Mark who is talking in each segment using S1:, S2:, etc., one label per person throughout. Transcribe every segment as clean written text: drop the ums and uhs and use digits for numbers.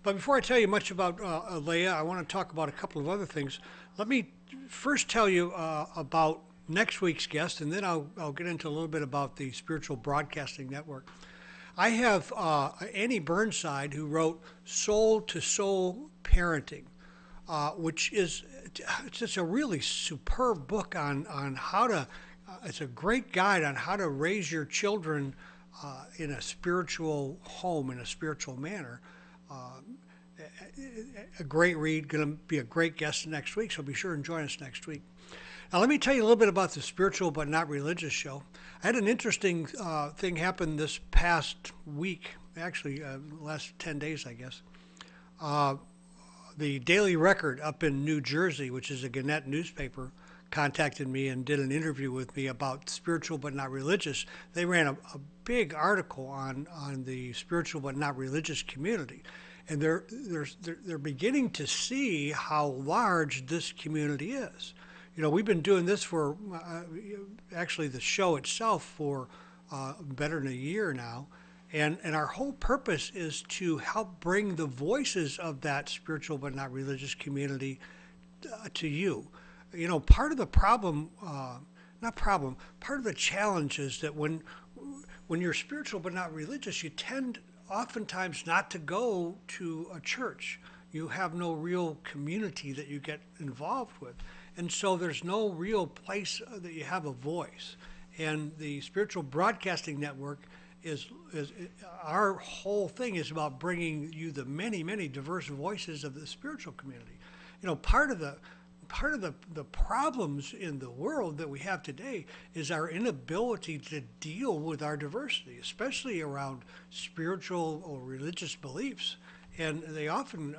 S1: But before I tell you much about Alaya, I want to talk about a couple of other things. Let me first tell you about next week's guest, and then I'll get into a little bit about the Spiritual Broadcasting Network. I have Annie Burnside, who wrote Soul to Soul Parenting, which is it's just a really superb book on how to. It's a great guide on how to raise your children in a spiritual home, in a spiritual manner. Uh, a great read, going to be a great guest next week, so be sure and join us next week. Now, let me tell you a little bit about the Spiritual But Not Religious show. I had an interesting thing happen this past week, actually, last 10 days, I guess. Uh, the Daily Record up in New Jersey, which is a Gannett newspaper, contacted me and did an interview with me about spiritual but not religious. They ran a big article on the spiritual but not religious community. And they're beginning to see how large this community is. You know, we've been doing this for actually the show itself for better than a year now. And our whole purpose is to help bring the voices of that spiritual but not religious community to you. You know, part of the problem, not problem, part of the challenge is that when you're spiritual but not religious, you tend oftentimes not to go to a church. You have no real community that you get involved with. And so there's no real place that you have a voice. And the Spiritual Broadcasting Network is our whole thing is about bringing you the many, many diverse voices of the spiritual community. You know, part of the problems in the world that we have today is our inability to deal with our diversity, especially around spiritual or religious beliefs. And they often,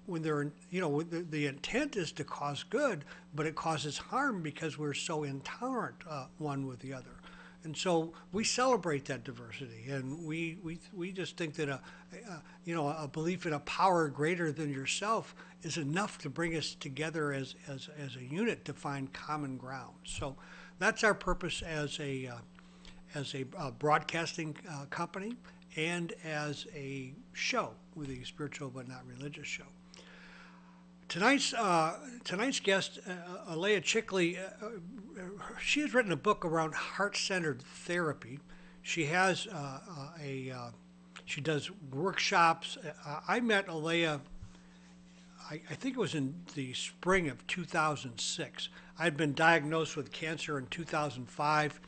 S1: when they're, you know, the intent is to cause good, but it causes harm because we're so intolerant one with the other. And so we celebrate that diversity, and we just think that you know, a belief in a power greater than yourself is enough to bring us together as a unit to find common ground. So that's our purpose as a broadcasting company and as a show with the Spiritual But Not Religious show. Tonight's guest, Alaya Chikly, she has written a book around heart-centered therapy. She has she does workshops. I met Alaya, I think it was in the spring of 2006. I had been diagnosed with cancer in 2005.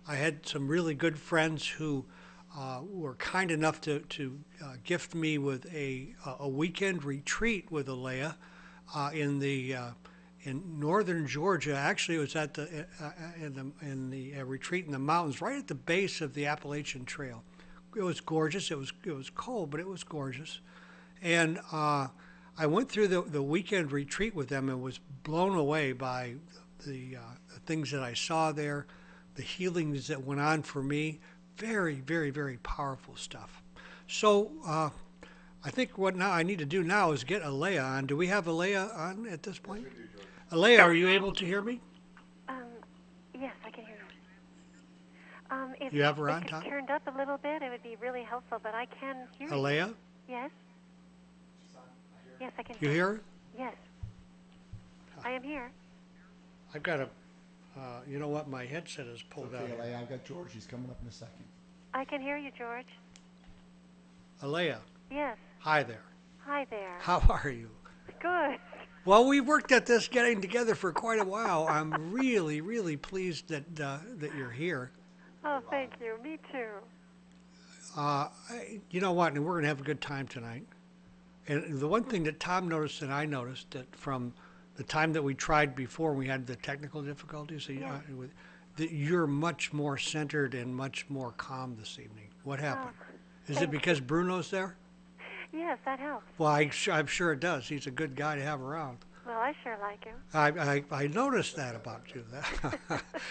S1: I had some really good friends who were kind enough to gift me with a weekend retreat with Alaya in northern Georgia. Actually, it was at in the retreat in the mountains, right at the base of the Appalachian Trail. It was gorgeous. It was cold, but it was gorgeous. And I went through the weekend retreat with them and was blown away by the things that I saw there, the healings that went on for me. Very, very, very powerful stuff. So I think what now I need to do now is get Alaya on. Do we have Alaya on at this point? Yes, we do, George. Alaya, are you able to hear me?
S2: Yes, I can hear you. If
S1: you have her on,
S2: it
S1: Tom?
S2: turned up a little bit, it would be really helpful, but I can hear you.
S1: Alaya?
S2: Yes? Yes, I can
S1: You hear her?
S2: Yes. I am here.
S1: I've got you know what? My headset is pulled out.
S3: Okay, Alaya, I've got George. He's coming up in a second.
S2: I can hear you, George.
S1: Alaya.
S2: Yes.
S1: Hi there.
S2: Hi there.
S1: How are you?
S2: Good.
S1: Well, we worked at this getting together for quite a while. I'm really, really pleased that you're here.
S2: Oh, thank you. Me too.
S1: You know what? And we're going to have a good time tonight. And the one thing that Tom noticed and I noticed that from the time that we tried before, we had the technical difficulties, that you're much more centered and much more calm this evening. What happened? Is it because Bruno's there?
S2: Yes, that helps.
S1: Well, I'm sure it does. He's a good guy to have around.
S2: Well, I sure like him.
S1: I noticed that about you.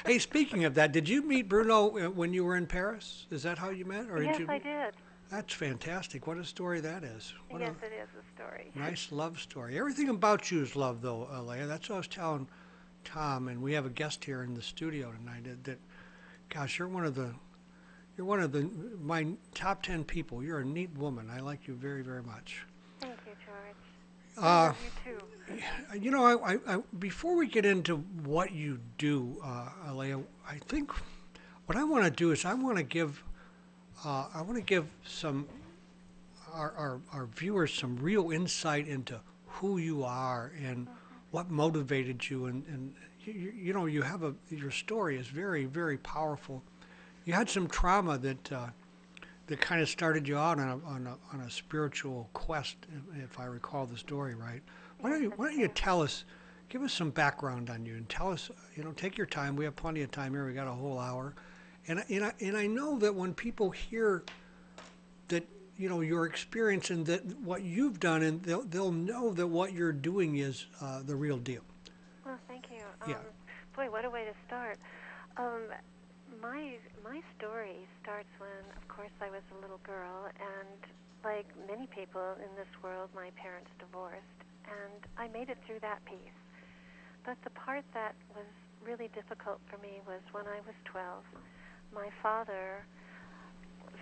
S1: Hey, speaking of that, did you meet Bruno when you were in Paris? Is that how you met? Or
S2: yes,
S1: did you...
S2: I did.
S1: That's fantastic. What a story that is.
S2: Yes, it is a story.
S1: Nice love story. Everything about you is love, though, Alaya. That's what I was telling Tom, and we have a guest here in the studio tonight. That gosh, you're one of my top 10 people. You're a neat woman. I like you very, very much.
S2: I love you too.
S1: You know, before we get into what you do, Alaya, I think what I want to do is I want to give some our viewers some real insight into who you are and what motivated you, and you know, your story is very, very powerful. You had some trauma that kind of started you out on a spiritual quest, if I recall the story right. Why don't you tell us, give us some background on you, and tell us, you know, take your time. We have plenty of time here. We got a whole hour, and I know that when people hear that, you know, your experience and that what you've done, and they'll know that what you're doing is the real deal.
S2: Well, thank you.
S1: Yeah.
S2: Boy, what a way to start. My story starts when, of course, I was a little girl, and like many people in this world, my parents divorced, and I made it through that piece. But the part that was really difficult for me was when I was 12. My father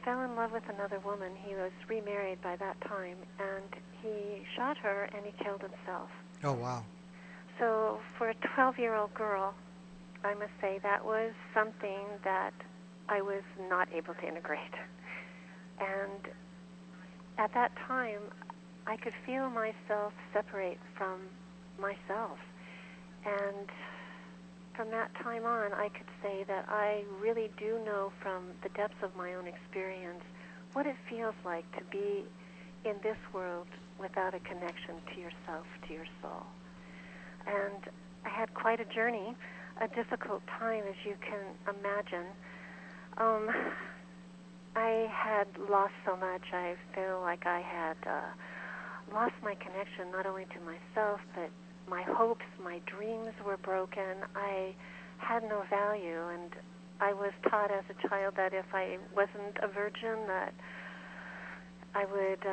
S2: fell in love with another woman. He was remarried by that time, and he shot her and he killed himself.
S1: Oh, wow.
S2: So for a 12-year-old girl, I must say that was something that I was not able to integrate. And at that time, I could feel myself separate from myself. And from that time on, I could say that I really do know from the depths of my own experience what it feels like to be in this world without a connection to yourself, to your soul. And I had quite a journey, a difficult time, as you can imagine. I had lost so much. I feel like I had lost my connection not only to myself, but my hopes, my dreams were broken. I had no value, and I was taught as a child that if I wasn't a virgin, that I would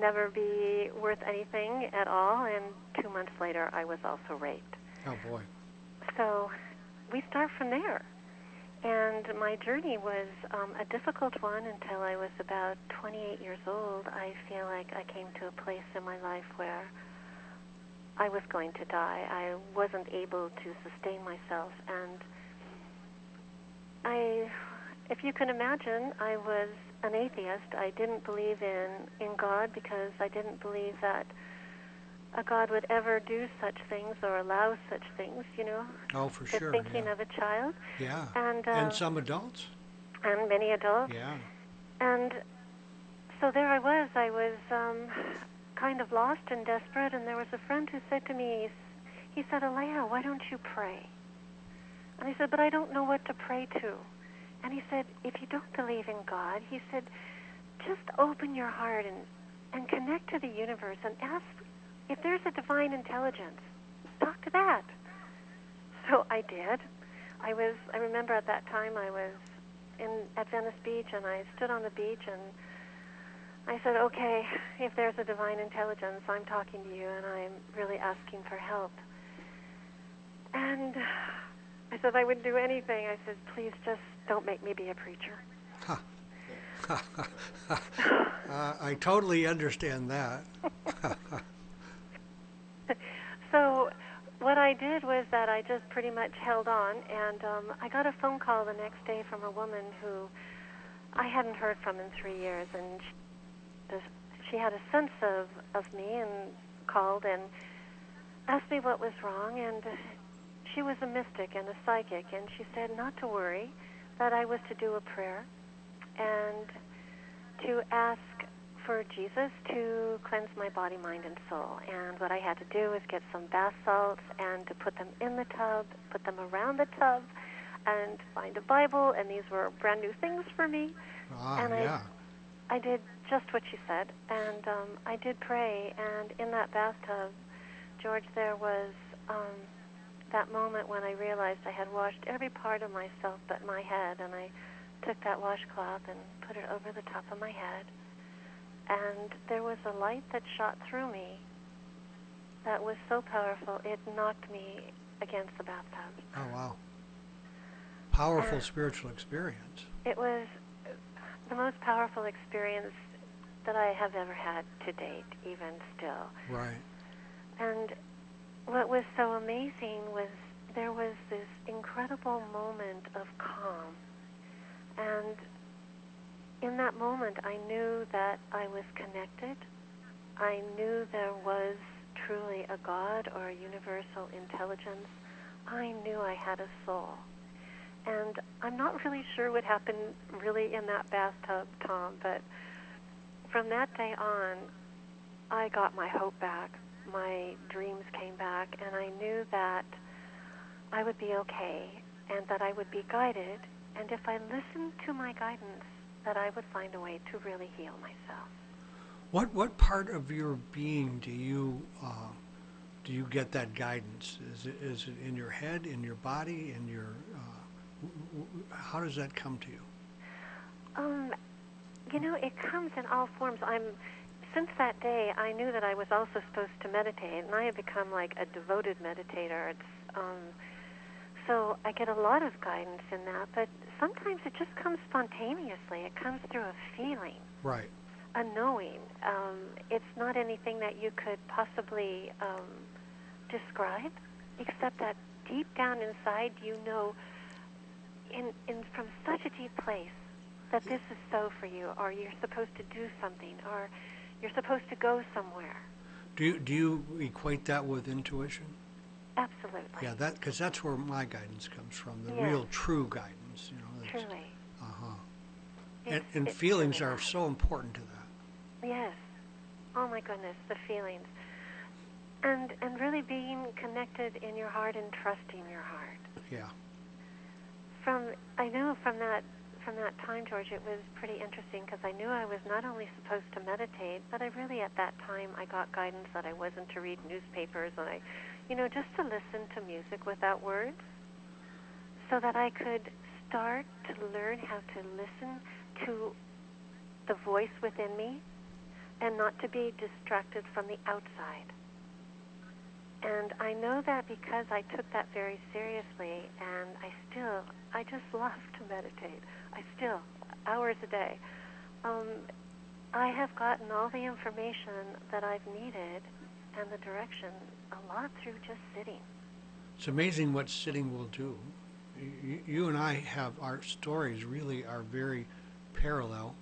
S2: never be worth anything at all, and 2 months later I was also raped.
S1: Oh, boy.
S2: So we start from there. And my journey was a difficult one until I was about 28 years old. I feel like I came to a place in my life where I was going to die. I wasn't able to sustain myself. And if you can imagine, I was an atheist. I didn't believe in God because I didn't believe that a God would ever do such things or allow such things, you know.
S1: Oh, for
S2: The
S1: sure.
S2: thinking
S1: Yeah.
S2: of a child.
S1: Yeah.
S2: And
S1: some adults.
S2: and many adults.
S1: Yeah.
S2: And so there I was kind of lost and desperate, and there was a friend who said to me, he said, "Alaya, why don't you pray?" And I said, "But I don't know what to pray to." And he said, "If you don't believe in God," he said, "just open your heart and connect to the universe and ask if there's a divine intelligence. Talk to that." So I did. I remember at that time I was at Venice Beach, and I stood on the beach, and I said, "Okay, if there's a divine intelligence, I'm talking to you, and I'm really asking for help." And I said I would do anything. I said, "Please just don't make me be a preacher."
S1: I totally understand that.
S2: So what I did was that I just pretty much held on, and I got a phone call the next day from a woman who I hadn't heard from in 3 years, and she had a sense of me and called and asked me what was wrong, and she was a mystic and a psychic, and she said not to worry, that I was to do a prayer and to ask for Jesus to cleanse my body, mind, and soul. And what I had to do was get some bath salts and to put them in the tub, put them around the tub, and find a Bible, and these were brand new things for me. And
S1: Yeah.
S2: I did just what she said, and I did pray, and in that bathtub, George, there was that moment when I realized I had washed every part of myself but my head, and I took that washcloth and put it over the top of my head, and there was a light that shot through me that was so powerful, it knocked me against the bathtub.
S1: Oh, wow. Powerful spiritual experience.
S2: It was the most powerful experience that I have ever had to date, even still.
S1: Right.
S2: And what was so amazing was there was this incredible moment of calm. And in that moment, I knew that I was connected. I knew there was truly a God or a universal intelligence. I knew I had a soul. And I'm not really sure what happened really in that bathtub, Tom, but from that day on, I got my hope back. My dreams came back, and I knew that I would be okay and that I would be guided. And if I listened to my guidance, that I would find a way to really heal myself.
S1: What part of your being do you get that guidance? Is it in your head, in your body, in your how does that come to you?
S2: It comes in all forms. Since that day, I knew that I was also supposed to meditate, and I have become like a devoted meditator. So I get a lot of guidance in that, but sometimes it just comes spontaneously. It comes through a feeling,
S1: Right.
S2: a knowing. It's not anything that you could possibly describe, except that deep down inside, you know, from such a deep place, that this is so for you, or you're supposed to do something, or you're supposed to go somewhere.
S1: Do you equate that with intuition?
S2: Absolutely.
S1: Yeah, because that's where my guidance comes from, the
S2: Yes.
S1: real true guidance.
S2: Truly.
S1: And
S2: It's
S1: feelings
S2: truly
S1: are
S2: that.
S1: so important to that.
S2: Yes. Oh my goodness, the feelings. And really being connected in your heart and trusting your heart.
S1: Yeah.
S2: I know from that time, George, it was pretty interesting because I knew I was not only supposed to meditate, but I really at that time I got guidance that I wasn't to read newspapers, and just to listen to music without words, so that I could start to learn how to listen to the voice within me and not to be distracted from the outside. And I know that because I took that very seriously, and I just love to meditate. Hours a day. I have gotten all the information that I've needed and the direction a lot through just sitting.
S1: It's amazing what sitting will do. You and I have, our stories really are very parallel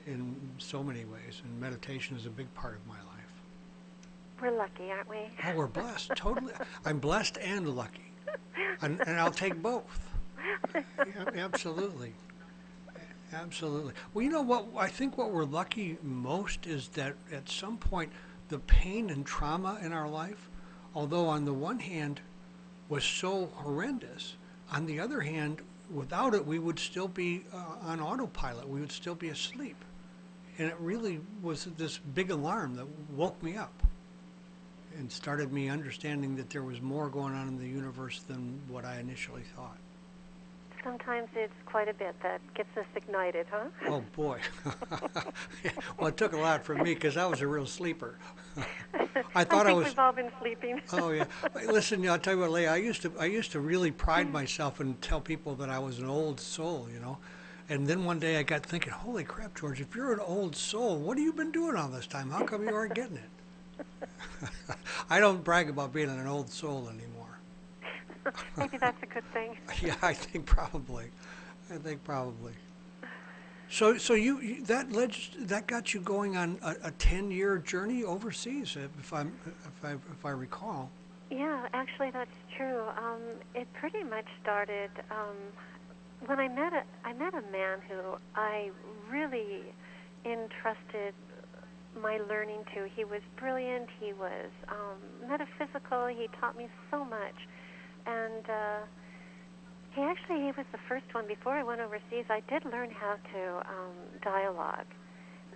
S1: in so many ways, and meditation is a big part of my life.
S2: We're lucky, aren't we?
S1: Oh, we're blessed, totally. I'm blessed and lucky, and I'll take both. Yeah, absolutely. Absolutely. Well, you know what? I think what we're lucky most is that at some point, the pain and trauma in our life, although on the one hand was so horrendous, on the other hand, without it, we would still be on autopilot. We would still be asleep. And it really was this big alarm that woke me up and started me understanding that there was more going on in the universe than what I initially thought.
S2: Sometimes it's quite a bit that gets us ignited, huh?
S1: Oh, boy. Well, it took a lot from me because I was a real sleeper. I thought I was.
S2: We've all been sleeping.
S1: Oh, yeah. Listen, I'll tell you what, Leah, I used to really pride myself and tell people that I was an old soul, And then one day I got thinking, holy crap, George, if you're an old soul, what have you been doing all this time? How come you aren't getting it? I don't brag about being an old soul anymore.
S2: Maybe that's a good thing.
S1: Yeah, I think probably. So that got you going on a 10-year journey overseas, if I recall.
S2: Yeah, actually, that's true. It pretty much started when I met a man who I really entrusted my learning to. He was brilliant. He was metaphysical. He taught me so much. And he was the first one. Before I went overseas, I did learn how to dialogue,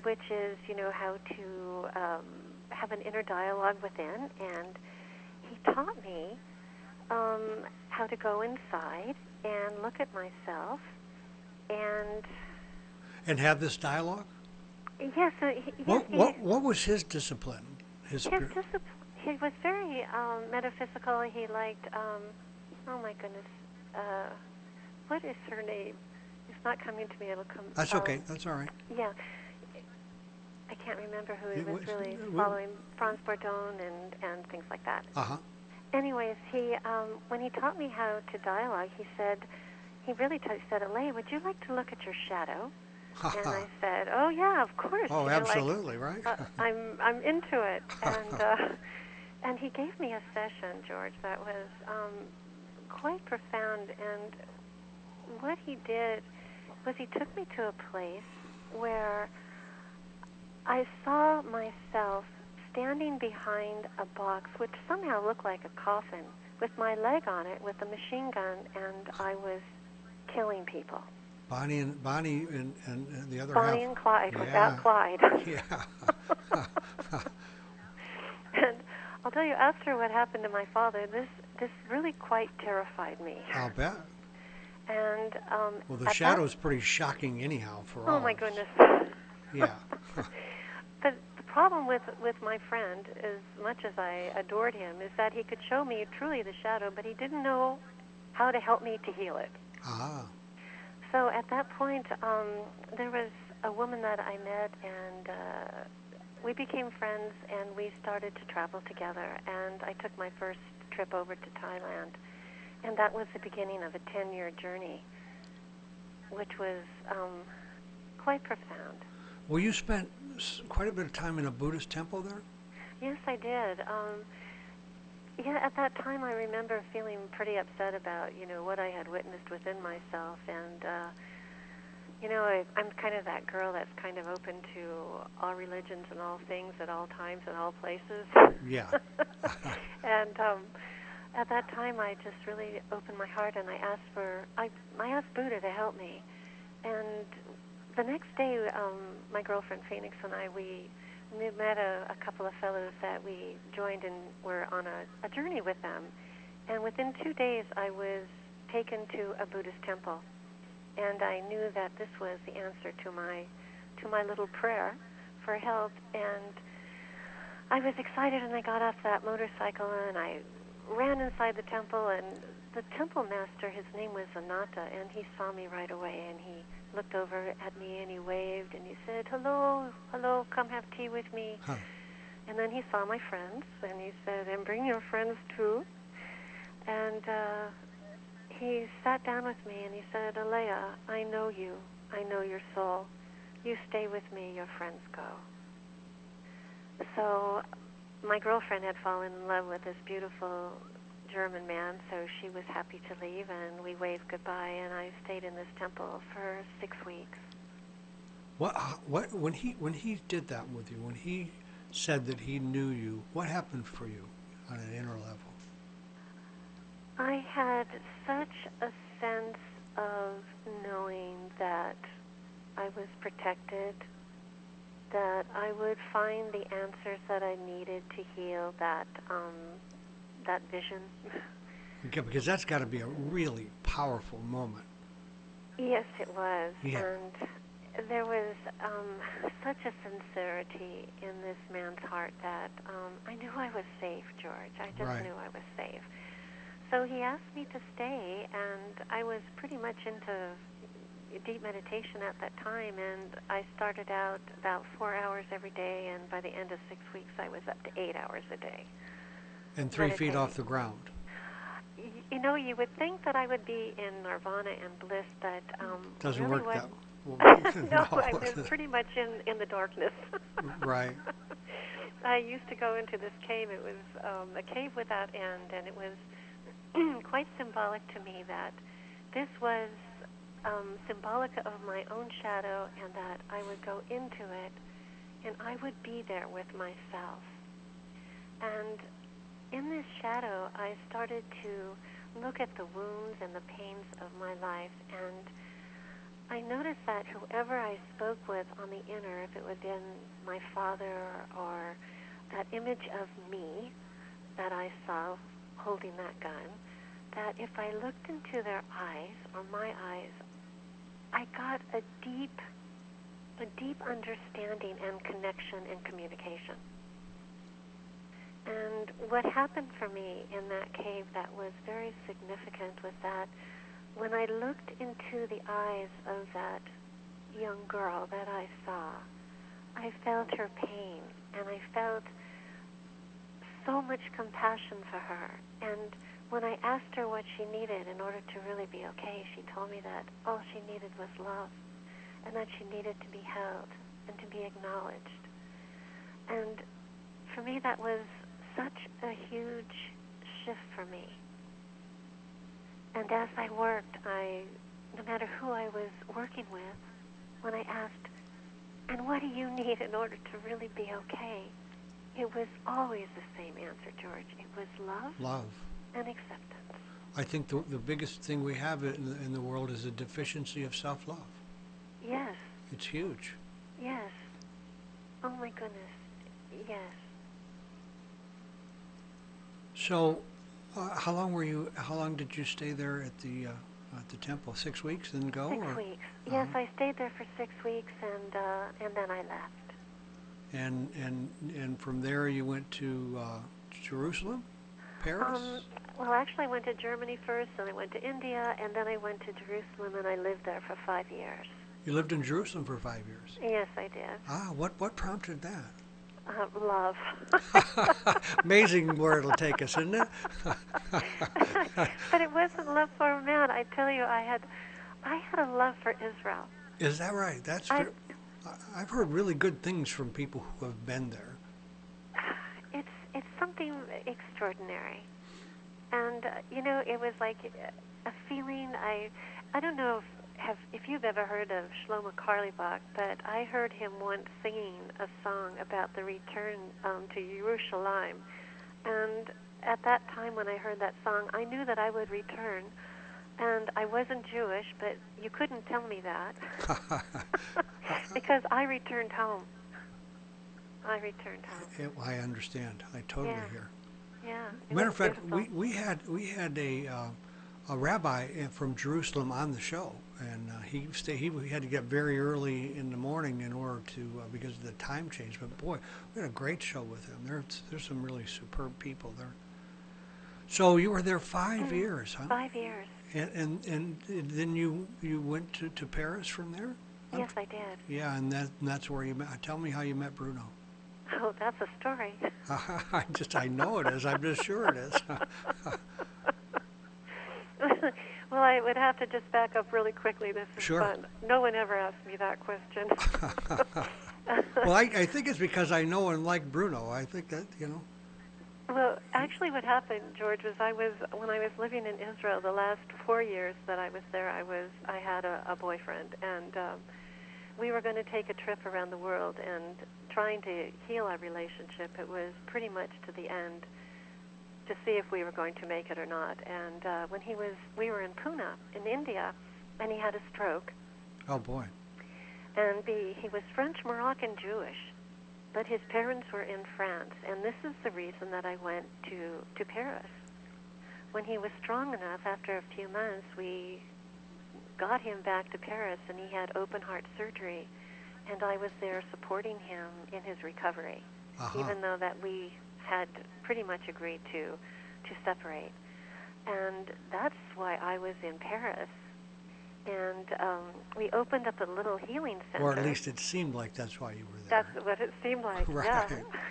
S2: which is, how to have an inner dialogue within. And he taught me how to go inside and look at myself
S1: and have this dialogue.
S2: Yes.
S1: What was his discipline? His discipline.
S2: He was very metaphysical. He liked, oh my goodness, what is her name? It's not coming to me. It'll come.
S1: That's okay. That's all right.
S2: Yeah. I can't remember who he
S1: It
S2: was
S1: was-
S2: really
S1: w-
S2: following, Franz Bourdon and things like that.
S1: Uh-huh.
S2: Anyways, he when he taught me how to dialogue, he said, Alaya, would you like to look at your shadow? And I said, oh yeah, of course.
S1: Oh,
S2: you know,
S1: absolutely, right?
S2: I'm into it. And he gave me a session, George, that was quite profound. And what he did was he took me to a place where I saw myself standing behind a box which somehow looked like a coffin with my leg on it with a machine gun, and I was killing people.
S1: Bonnie and the other
S2: Bonnie
S1: half.
S2: and Clyde,
S1: Yeah.
S2: without Clyde.
S1: Yeah.
S2: And I'll tell you, after what happened to my father, this really quite terrified me.
S1: I'll bet.
S2: And
S1: Well, the shadow's pretty shocking anyhow for all
S2: oh my
S1: of us.
S2: goodness.
S1: Yeah.
S2: But the problem with my friend, as much as I adored him, is that he could show me truly the shadow, but he didn't know how to help me to heal it.
S1: Ah.
S2: So at that point, there was a woman that I met, and we became friends, and we started to travel together. And I took my first trip over to Thailand, and that was the beginning of a 10-year journey, which was quite profound.
S1: Well, you spent quite a bit of time in a Buddhist temple there?
S2: Yes, I did. Yeah, at that time I remember feeling pretty upset about, what I had witnessed within myself. And, I'm kind of that girl that's kind of open to all religions and all things at all times and all places.
S1: Yeah.
S2: And at that time I just really opened my heart, and I asked Buddha to help me. And the next day, my girlfriend Phoenix and I, we met a couple of fellows that we joined and were on a journey with them. And within 2 days, I was taken to a Buddhist temple. And I knew that this was the answer to my little prayer for help. And I was excited, and I got off that motorcycle, and I ran inside the temple. And the temple master, his name was Anatta, and he saw me right away, and he looked over at me, and he waved, and he said, hello, come have tea with me.
S1: Huh.
S2: And then he saw my friends, and he said, and bring your friends too. And he sat down with me, and he said, Alaya, I know you. I know your soul. You stay with me, your friends go. So my girlfriend had fallen in love with this beautiful German man, so she was happy to leave, and we waved goodbye, and I stayed in this temple for 6 weeks.
S1: What when he did that with you, when he said that he knew you, what happened for you on an inner level?
S2: I had such a sense of knowing that I was protected, that I would find the answers that I needed to heal that vision.
S1: Okay, because that's got to be a really powerful moment.
S2: Yes, it was.
S1: Yeah.
S2: And there was such a sincerity in this man's heart that I knew I was safe, George. I just knew I was safe. So he asked me to stay, and I was pretty much into deep meditation at that time, and I started out about 4 hours every day, and by the end of 6 weeks I was up to 8 hours a day.
S1: And 3 feet off the ground.
S2: You would think that I would be in nirvana and bliss, but
S1: doesn't
S2: really
S1: work that
S2: way. No, I was pretty much in the darkness.
S1: Right.
S2: I used to go into this cave. It was a cave without end, and it was quite symbolic to me that this was symbolic of my own shadow, and that I would go into it, and I would be there with myself. And in this shadow, I started to look at the wounds and the pains of my life, and I noticed that whoever I spoke with on the inner, if it was in my father or that image of me that I saw holding that gun, that if I looked into their eyes or my eyes, I got a deep understanding and connection and communication. And what happened for me in that cave that was very significant was that when I looked into the eyes of that young girl that I saw, I felt her pain, and I felt so much compassion for her. And when I asked her what she needed in order to really be okay, she told me that all she needed was love, and that she needed to be held and to be acknowledged. And for me, that was such a huge shift for me. And as I worked, no matter who I was working with, when I asked, and what do you need in order to really be okay? It was always the same answer, George. It was love.
S1: Love.
S2: And acceptance.
S1: I think the biggest thing we have in the world is a deficiency of self-love.
S2: Yes.
S1: It's huge.
S2: Yes. Oh my goodness. Yes.
S1: So, how long did you stay there at the temple? 6 weeks and go?
S2: 6 weeks. Yes, I stayed there for 6 weeks, and then I left.
S1: And from there you went to Jerusalem, Paris?
S2: Well, actually, I went to Germany first, then I went to India, and then I went to Jerusalem, and I lived there for 5 years.
S1: You lived in Jerusalem for 5 years?
S2: Yes, I did.
S1: What prompted that?
S2: Love.
S1: Amazing where it'll take us, isn't it?
S2: But it wasn't love for a man. I tell you, I had a love for Israel.
S1: Is that right? That's true. I've heard really good things from people who have been there.
S2: It's something extraordinary, and it was like a feeling. I don't know if you've ever heard of Shlomo Karlibach, but I heard him once singing a song about the return to Jerusalem, and at that time when I heard that song, I knew that I would return. And I wasn't Jewish, but you couldn't tell me that because I returned home. I
S1: understand. I totally hear.
S2: Yeah.
S1: Matter of fact, we had a rabbi from Jerusalem on the show, and he had to get very early in the morning in order to because of the time change. But boy, we had a great show with him. There's some really superb people there. So you were there 5 years, huh?
S2: 5 years.
S1: And then you went to Paris from there?
S2: Yes, I did.
S1: Yeah, and that's where you met. Tell me how you met Bruno.
S2: Oh, that's a story.
S1: I know it is. I'm just sure it is.
S2: Well, I would have to just back up really quickly. This is
S1: Sure.
S2: fun. No one ever asked me that question.
S1: Well, I think it's because I know and like Bruno. I think that,
S2: Well, actually what happened, George, was when I was living in Israel, the last 4 years that I was there, I had a boyfriend, and we were going to take a trip around the world, and trying to heal our relationship, it was pretty much to the end to see if we were going to make it or not. And when we were in Pune, in India, and he had a stroke.
S1: Oh, boy.
S2: And he was French, Moroccan, Jewish. But his parents were in France, and this is the reason that I went to Paris. When he was strong enough, after a few months, we got him back to Paris, and he had open heart surgery, and I was there supporting him in his recovery, even though that we had pretty much agreed to separate. And that's why I was in Paris. And we opened up a little healing center.
S1: Or at least it seemed like that's why you were there.
S2: That's what it seemed like,
S1: Right.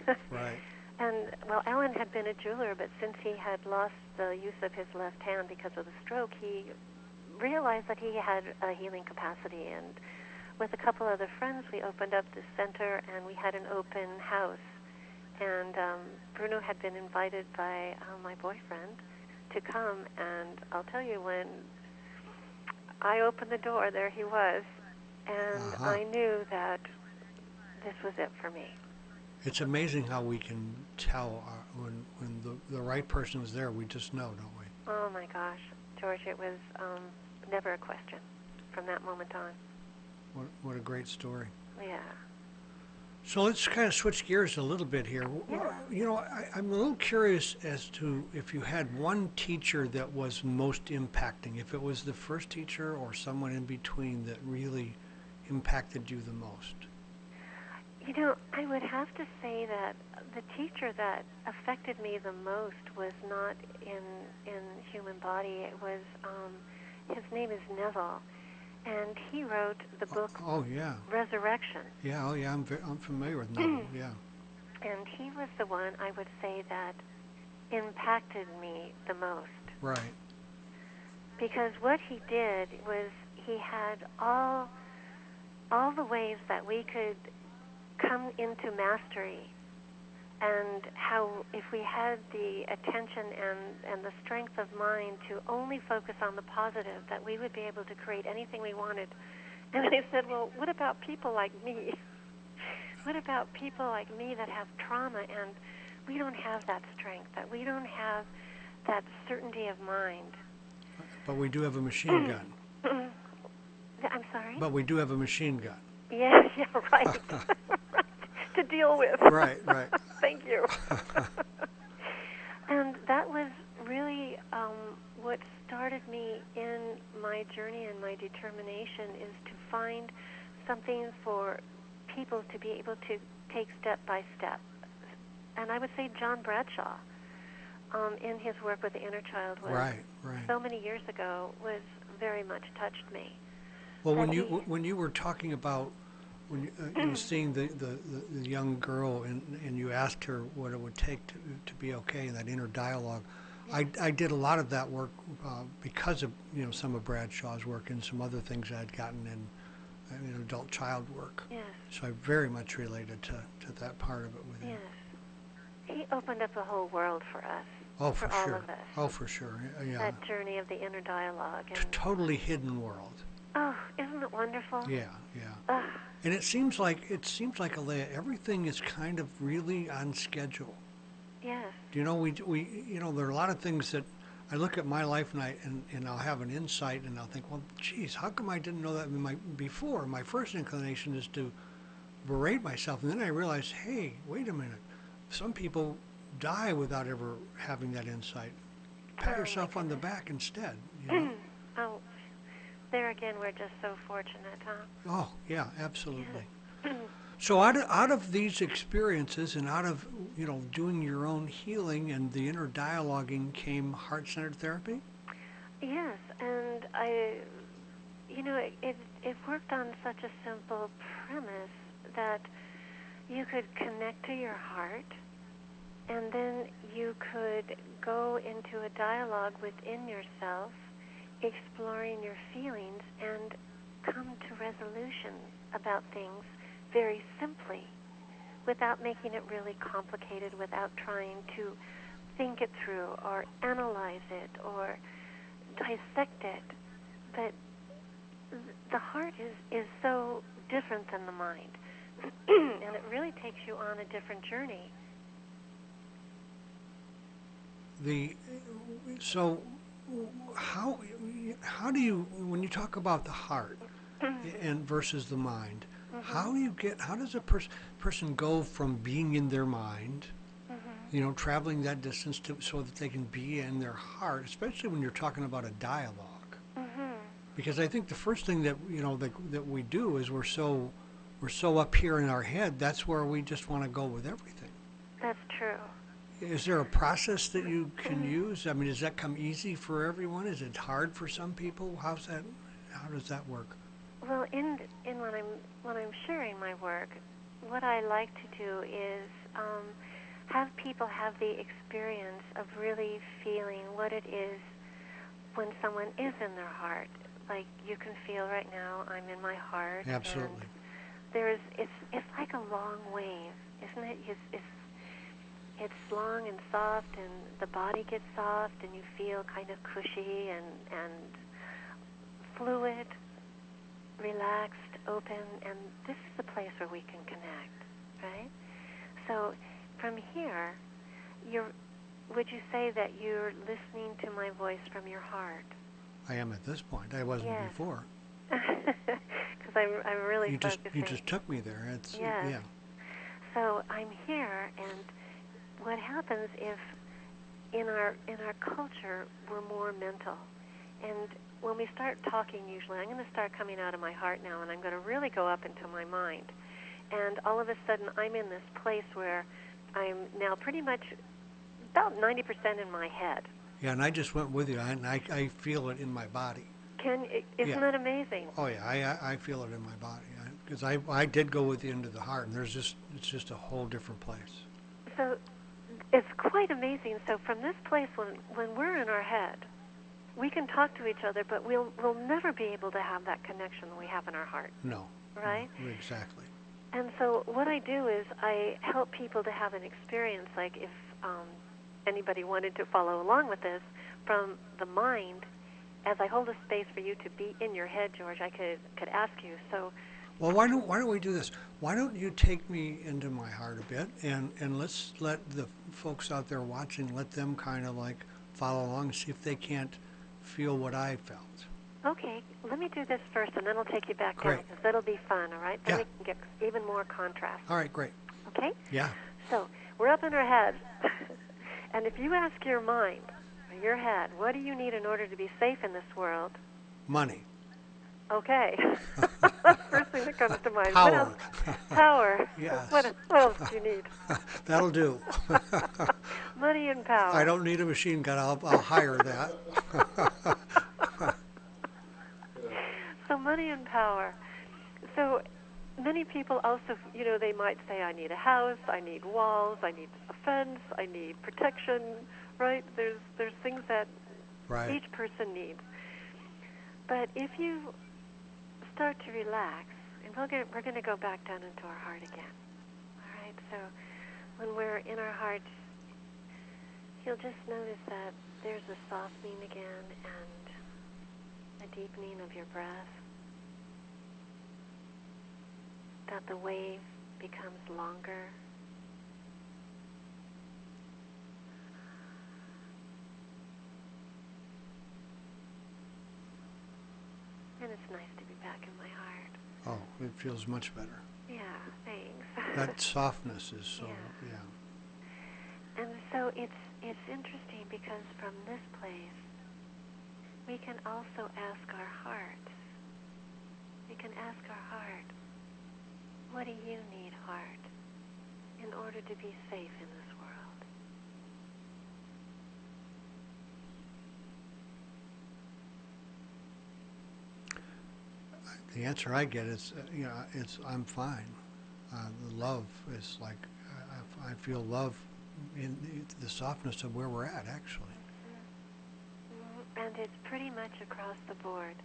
S2: yeah.
S1: Right.
S2: And, well, Alan had been a jeweler, but since he had lost the use of his left hand because of the stroke, he realized that he had a healing capacity. And with a couple other friends, we opened up this center, and we had an open house. And Bruno had been invited by my boyfriend to come, and I'll tell you, when I opened the door, there he was, and I knew that this was it for me.
S1: It's amazing how we can tell when the right person is there. We just know, don't we?
S2: Oh, my gosh. George, it was never a question from that moment on.
S1: What a great story.
S2: Yeah.
S1: So let's kind of switch gears a little bit here.
S2: Yeah.
S1: I'm a little curious as to if you had one teacher that was most impacting, if it was the first teacher or someone in between that really impacted you the most.
S2: I would have to say that the teacher that affected me the most was not in human body. It was, his name is Neville, and he wrote the book
S1: Oh yeah,
S2: Resurrection.
S1: yeah. Oh yeah. I'm familiar with Neville. Yeah.
S2: And he was the one, I would say, that impacted me the most.
S1: Right.
S2: Because what he did was he had all the ways that we could come into mastery, and how if we had the attention and the strength of mind to only focus on the positive, that we would be able to create anything we wanted. And I said, well, what about people like me? What about people like me that have trauma and we don't have that strength, that we don't have that certainty of mind?
S1: But we do have a machine gun.
S2: I'm sorry?
S1: But we do have a machine gun.
S2: Yeah, right. Right. To deal with.
S1: Right.
S2: Thank you. And that was really what started me in my journey and my determination, is to find something for people to be able to take step by step. And I would say John Bradshaw, in his work with the inner child, was
S1: Right.
S2: so many years ago, was very much touched me.
S1: Well, when you were talking about when you were seeing the young girl and you asked her what it would take to be okay in that inner dialogue, I did a lot of that work because of some of Bradshaw's work and some other things I'd gotten in adult child work.
S2: Yes.
S1: So I very much related to that part of it with you.
S2: Yes. He opened up the whole world for us.
S1: Oh, for
S2: all
S1: sure.
S2: of us.
S1: Oh, for sure. Yeah.
S2: That journey of the inner dialogue. And
S1: Totally hidden world.
S2: oh, isn't it wonderful?
S1: Yeah. And it seems like Alaya, everything is kind of really on schedule.
S2: Yes.
S1: We there are a lot of things that I look at my life and I'll have an insight and I'll think, well, geez, how come I didn't know that before? My first inclination is to berate myself, and then I realize, hey, wait a minute, some people die without ever having that insight. Pat yourself on the back instead.
S2: Oh, there again, we're just so fortunate, huh?
S1: Oh, yeah, absolutely.
S2: Yes.
S1: So out of these experiences and out of, doing your own healing and the inner dialoguing came heart-centered therapy?
S2: Yes, and it worked on such a simple premise that you could connect to your heart, and then you could go into a dialogue within yourself, exploring your feelings, and come to resolution about things very simply, without making it really complicated, without trying to think it through or analyze it or dissect it. But the heart is so different than the mind, and it really takes you on a different journey.
S1: So how do you, when you talk about the heart and versus the mind, how does a person go from being in their mind, traveling that distance so that they can be in their heart, especially when you're talking about a dialogue? Because I think the first thing that that we do is we're so up here in our head. That's where we just want to go with everything.
S2: That's true.
S1: Is there a process that you can use? I mean, does that come easy for everyone? Is it hard for some people? How does that work?
S2: Well, in when I'm sharing my work, what I like to do is have people have the experience of really feeling what it is when someone is in their heart. Like you can feel right now, I'm in my heart.
S1: Absolutely.
S2: And it's like a long wave, isn't it? It's long and soft, and the body gets soft, and you feel kind of cushy and fluid, relaxed, open, and this is the place where we can connect, right? So from here, would you say that you're listening to my voice from your heart?
S1: I am at this point. I wasn't before.
S2: Because I'm really focusing.
S1: You just took me there. Yeah.
S2: So I'm here, and what happens if in our culture we're more mental, and when we start talking, usually I'm going to start coming out of my heart now, and I'm going to really go up into my mind, and all of a sudden I'm in this place where I'm now pretty much about 90% in my head.
S1: Yeah, and I just went with you, and I feel it in my body.
S2: Isn't
S1: Yeah.
S2: that amazing?
S1: Oh yeah, I feel it in my body because I did go with you into the heart, and it's just a whole different place.
S2: So it's quite amazing. So from this place, when we're in our head, we can talk to each other, but we'll never be able to have that connection that we have in our heart,
S1: No,
S2: right?
S1: no, exactly.
S2: And so what I do is I help people to have an experience, like if anybody wanted to follow along with this, from the mind, as I hold a space for you to be in your head, George, I could ask you. So,
S1: Well, why don't we do this? Why don't you take me into my heart a bit, and let's let the folks out there watching, let them kind of like follow along, see if they can't feel what I felt.
S2: okay, let me do this first, and then I'll take you back down,
S1: Great.
S2: because that'll be fun, all right? Then
S1: Yeah.
S2: we can get even more contrast,
S1: All right, great.
S2: okay?
S1: Yeah.
S2: So we're up in our head, and if you ask your mind, or your head, what do you need in order to be safe in this world?
S1: Money.
S2: Okay. That's the first thing that comes to mind. What else?
S1: Power.
S2: Power.
S1: Yes.
S2: What else do you need?
S1: That'll do.
S2: Money and power.
S1: I don't need a machine gun. I'll hire that.
S2: So money and power. So many people also, they might say, I need a house, I need walls, I need a fence, I need protection, right? There's things that
S1: Right.
S2: each person needs. But if you start to relax, and we're going to go back down into our heart again. All right? So when we're in our heart, you'll just notice that there's a softening again and a deepening of your breath, that the wave becomes longer. And it's nice to be back in my heart.
S1: Oh, it feels much better.
S2: Yeah, thanks.
S1: That softness is so,
S2: Yeah.
S1: yeah.
S2: And so it's interesting because from this place, we can also ask our hearts. We can ask our heart, what do you need, heart, in order to be safe in this world?
S1: The answer I get is, it's I'm fine. The love is like, I feel love in the softness of where we're at, actually.
S2: And it's pretty much across the board.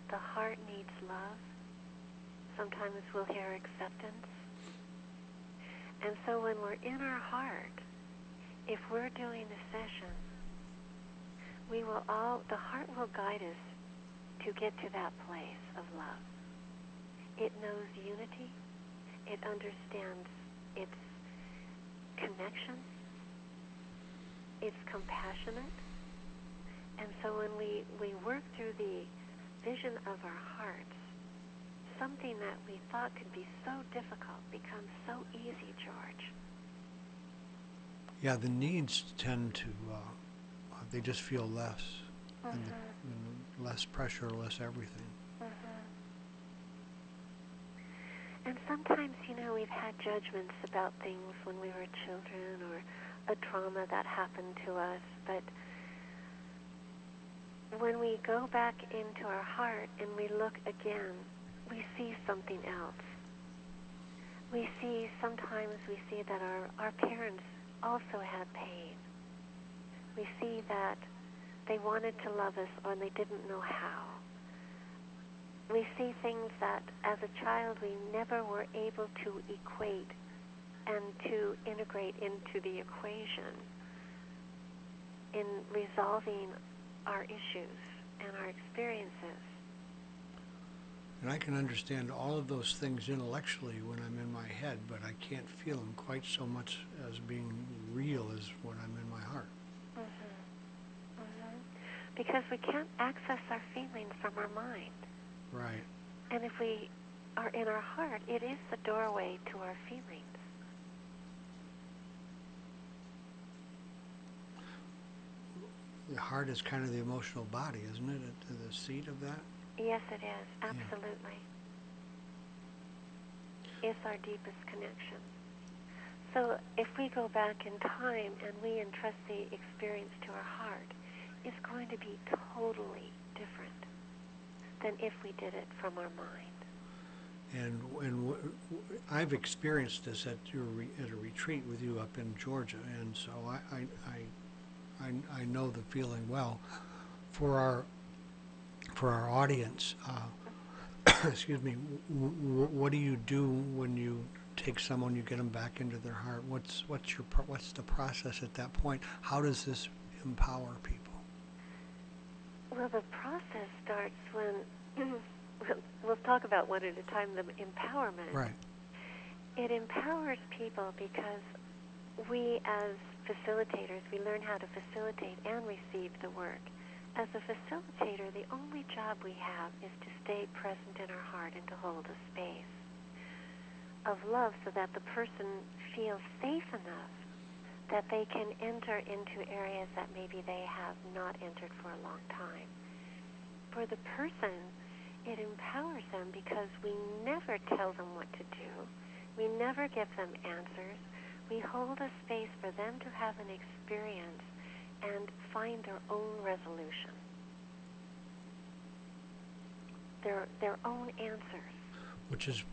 S2: The heart needs love. Sometimes we'll hear acceptance. And so when we're in our heart, if we're doing a session, the heart will guide us to get to that place of love. It knows unity. It understands its connection. It's compassionate. And so when we work through the vision of our hearts, something that we thought could be so difficult becomes so easy, George.
S1: Yeah, the needs tend to, they just feel less. And less pressure, less everything.
S2: And sometimes, we've had judgments about things when we were children or a trauma that happened to us. But when we go back into our heart and we look again, we see something else. Sometimes we see that our parents also had pain. We see that they wanted to love us or they didn't know how. We see things that as a child we never were able to equate and to integrate into the equation in resolving our issues and our experiences.
S1: And I can understand all of those things intellectually when I'm in my head, but I can't feel them quite so much as being real as when I'm in my heart.
S2: Because we can't access our feelings from our mind.
S1: Right.
S2: And if we are in our heart, it is the doorway to our feelings.
S1: The heart is kind of the emotional body, isn't it? The seat of that?
S2: Yes, it is. Absolutely. It's our deepest connection. So if we go back in time and we entrust the experience to our heart, it's going to be totally different. than if we did it from our mind.
S1: And I've experienced this at at a retreat with you up in Georgia, and so I know the feeling well. For our audience, excuse me, what do you do when you take someone, you get them back into their heart? What's the process at that point? How does this empower people?
S2: Well, the process starts when we'll talk about one at a time. The empowerment.
S1: Right.
S2: It empowers people because we, as facilitators, we learn how to facilitate and receive the work. As a facilitator, the only job we have is to stay present in our heart and to hold a space of love so that the person feels safe enough that they can enter into areas that maybe they have not entered for a long time. For the person, it empowers them because we never tell them what to do. We never give them answers. We hold a space for them to have an experience and find their own resolution, their own answers.
S1: It's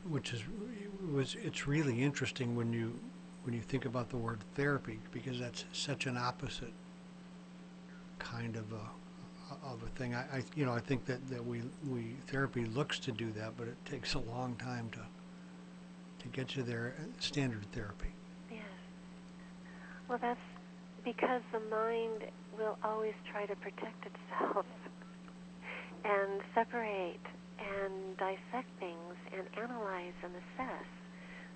S1: really interesting when you think about the word therapy, because that's such an opposite kind of a thing. I think that we therapy looks to do that, but it takes a long time to get to their standard therapy.
S2: Yes. Well, that's because the mind will always try to protect itself and separate and dissect things and analyze and assess.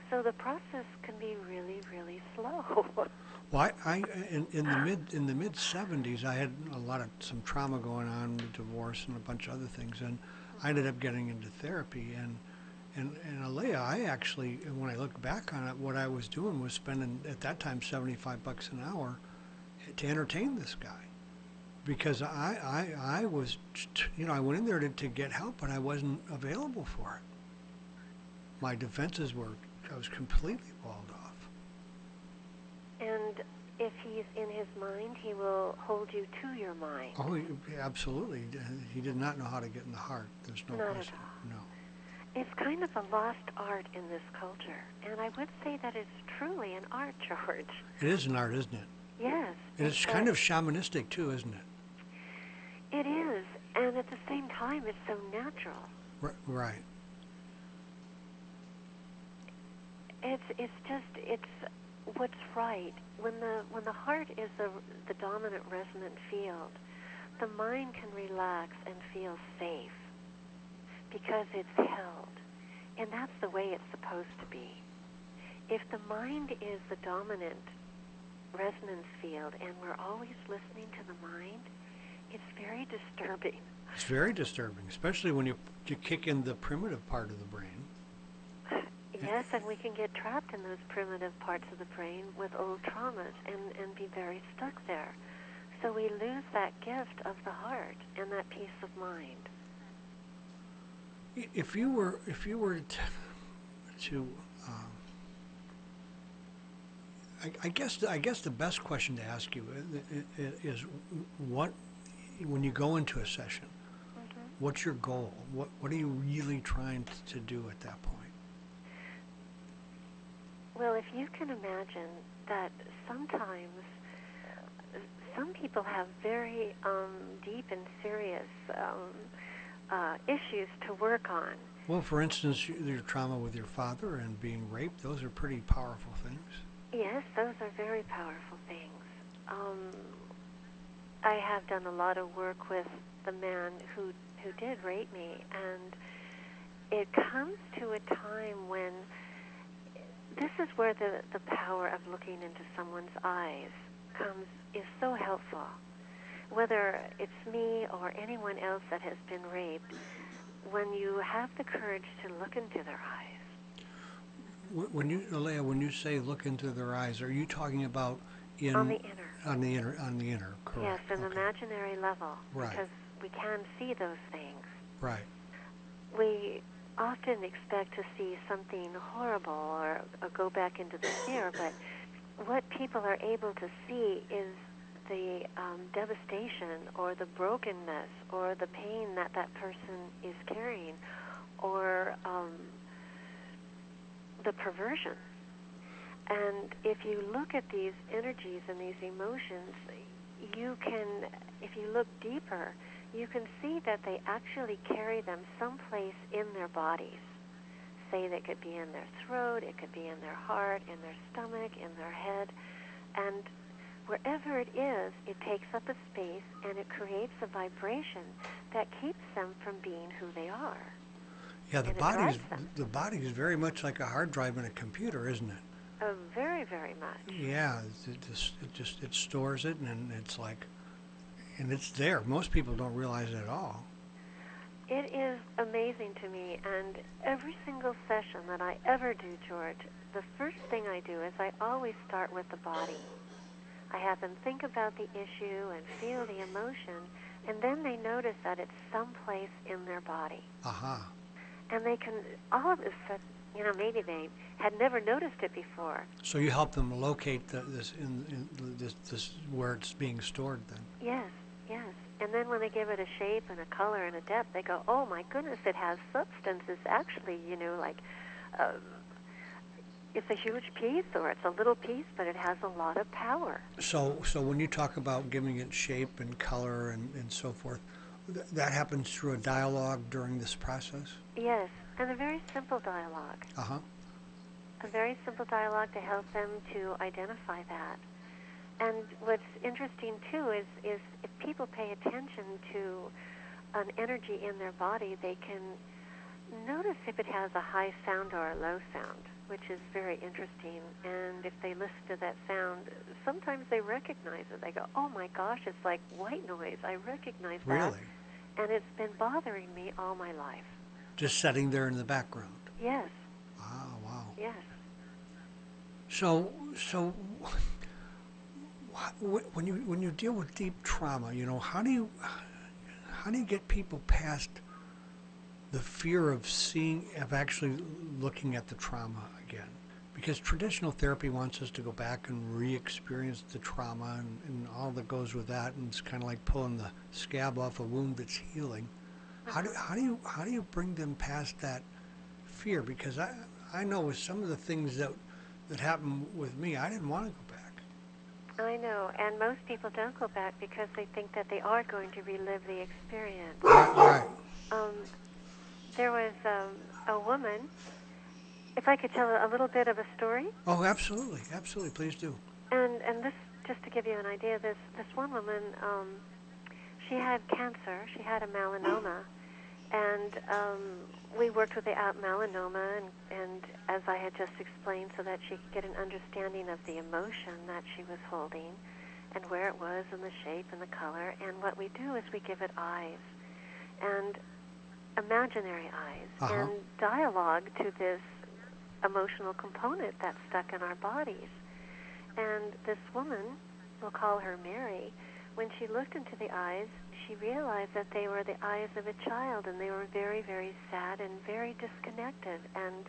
S2: So the process can be really, really slow.
S1: Well, in the mid 70s, I had some trauma going on with divorce and a bunch of other things, and I ended up getting into therapy. And Alaya, I actually, when I look back on it, what I was doing was spending at that time $75 an hour to entertain this guy, because I was, I went in there to get help, but I wasn't available for it. My defenses I was completely walled off.
S2: And if he's in his mind, he will hold you to your mind.
S1: Oh, absolutely. He did not know how to get in the heart. There's no
S2: Not
S1: question.
S2: at all.
S1: No.
S2: It's kind of a lost art in this culture, and I would say that it's truly an art, George.
S1: It is an art, isn't it?
S2: Yes.
S1: And it's kind of shamanistic too, isn't it?
S2: It is, and at the same time, it's so natural.
S1: Right.
S2: It's what's right. When the heart is the dominant resonant field, the mind can relax and feel safe because it's held. And that's the way it's supposed to be. If the mind is the dominant resonance field and we're always listening to the mind, it's very disturbing.
S1: It's very disturbing, especially when you kick in the primitive part of the brain.
S2: Yes, and we can get trapped in those primitive parts of the brain with old traumas and be very stuck there. So we lose that gift of the heart and that peace of mind.
S1: If you were to I guess the best question to ask you is what, when you go into a session, what's your goal? What are you really trying to do at that point?
S2: Well, if you can imagine that sometimes some people have very deep and serious issues to work on.
S1: Well, for instance, your trauma with your father and being raped, those are pretty powerful things.
S2: Yes, those are very powerful things. I have done a lot of work with the man who did rape me, and it comes to a time when this is where the power of looking into someone's eyes is so helpful. Whether it's me or anyone else that has been raped, when you have the courage to look into their eyes.
S1: Alaya, when you say look into their eyes, are you talking about
S2: on the inner?
S1: On the inner, correct.
S2: Yes, an imaginary level.
S1: Right.
S2: Because we can see those things.
S1: Right.
S2: We often expect to see something horrible or go back into the fear, but what people are able to see is the devastation or the brokenness or the pain that that person is carrying, or the perversion. And if you look at these energies and these emotions, you can, if you look deeper, you can see that they actually carry them someplace in their bodies. Say they could be in their throat, it could be in their heart, in their stomach, in their head. And wherever it is, it takes up a space and it creates a vibration that keeps them from being who they are.
S1: Yeah,
S2: And it drives them.
S1: the body is very much like a hard drive in a computer, isn't it?
S2: Very, very much.
S1: Yeah, it stores it, and it's like, and it's there. Most people don't realize it at all.
S2: It is amazing to me, and every single session that I ever do, George, the first thing I do is I always start with the body. I have them think about the issue and feel the emotion, and then they notice that it's someplace in their body.
S1: Aha.
S2: And they can, all of a sudden, maybe they had never noticed it before.
S1: So you help them locate this where it's being stored then?
S2: Yes, yes. And then when they give it a shape and a color and a depth, they go, oh my goodness, it has substance. It's actually, it's a huge piece or it's a little piece, but it has a lot of power.
S1: So when you talk about giving it shape and color and so forth, that happens through a dialogue during this process?
S2: Yes, and a very simple dialogue.
S1: Uh-huh.
S2: A very simple dialogue to help them to identify that. And what's interesting, too, is if people pay attention to an energy in their body, they can notice if it has a high sound or a low sound, which is very interesting. And if they listen to that sound, sometimes they recognize it. They go, oh, my gosh, it's like white noise. I recognize that.
S1: Really?
S2: And it's been bothering me all my life.
S1: Just sitting there in the background?
S2: Yes.
S1: Wow.
S2: Yes.
S1: So when you deal with deep trauma, how do you get people past the fear of actually looking at the trauma again? Because traditional therapy wants us to go back and re-experience the trauma and all that goes with that, and it's kind of like pulling the scab off a wound that's healing. How do you bring them past that fear? Because I know with some of the things that happened with me, I didn't want to go back.
S2: I know, and most people don't go back because they think that they are going to relive the experience.
S1: Right.
S2: There was a woman, if I could tell a little bit of a story.
S1: Oh, absolutely, please do.
S2: And this, just to give you an idea, this one woman, she had cancer, she had a melanoma, and we worked with the melanoma, and as I had just explained, so that she could get an understanding of the emotion that she was holding, and where it was, and the shape, and the color. And what we do is we give it eyes, and imaginary eyes, and dialogue to this emotional component that's stuck in our bodies. And this woman, we'll call her Mary, when she looked into the eyes, she realized that they were the eyes of a child, and they were very, very sad and very disconnected and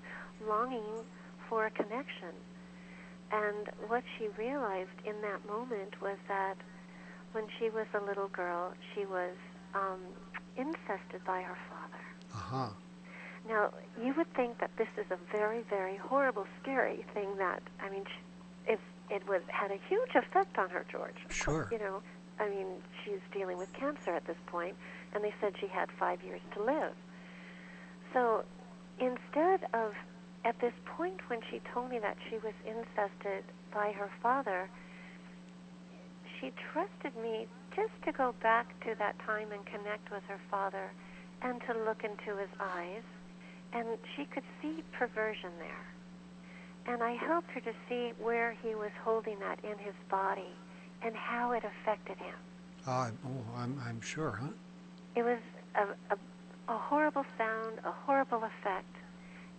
S2: longing for a connection. And what she realized in that moment was that when she was a little girl, she was incested by her father. Now, you would think that this is a very, very horrible, scary thing that, it had a huge effect on her, George.
S1: Sure.
S2: She's dealing with cancer at this point, and they said she had 5 years to live. So instead of, at this point when she told me that she was incested by her father, she trusted me just to go back to that time and connect with her father and to look into his eyes, and she could see perversion there. And I helped her to see where he was holding that in his body and how it affected him.
S1: I'm sure, huh?
S2: It was a horrible sound, a horrible effect.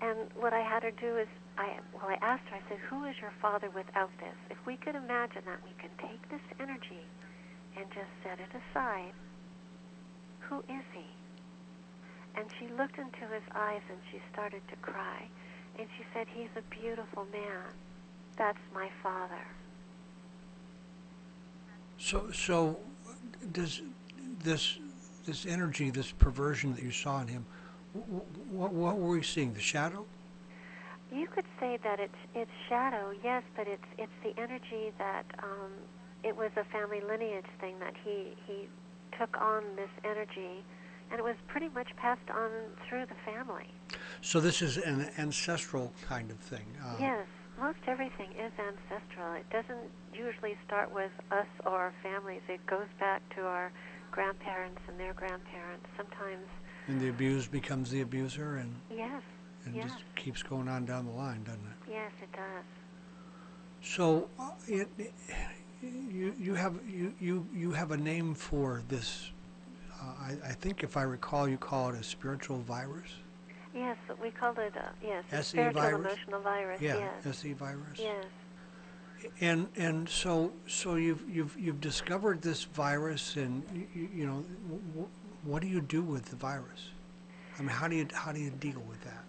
S2: And what I had her do is, I asked her, I said, who is your father without this? If we could imagine that we can take this energy and just set it aside, who is he? And she looked into his eyes and she started to cry. And she said, he's a beautiful man. That's my father.
S1: So does this this energy, this perversion that you saw in him, what were we seeing? The shadow?
S2: You could say that it's shadow, yes, but it's the energy that it was a family lineage thing that he took on this energy, and it was pretty much passed on through the family.
S1: So this is an ancestral kind of thing.
S2: Yes, most everything is ancestral. It doesn't usually start with us or our families. It goes back to our grandparents and their grandparents. Sometimes.
S1: And the abused becomes the abuser, and
S2: Yes.
S1: and
S2: Yes.
S1: just keeps going on down the line, doesn't it?
S2: Yes, it does.
S1: So you have a name for this. I think if I recall, you call it a spiritual virus.
S2: Yes, we called it yes, a
S1: SE
S2: spiritual
S1: virus?
S2: emotional virus.
S1: Yeah,
S2: Yes.
S1: SE virus.
S2: Yes.
S1: And so you've discovered this virus, and you know what do you do with the virus? I mean, how do you deal with that?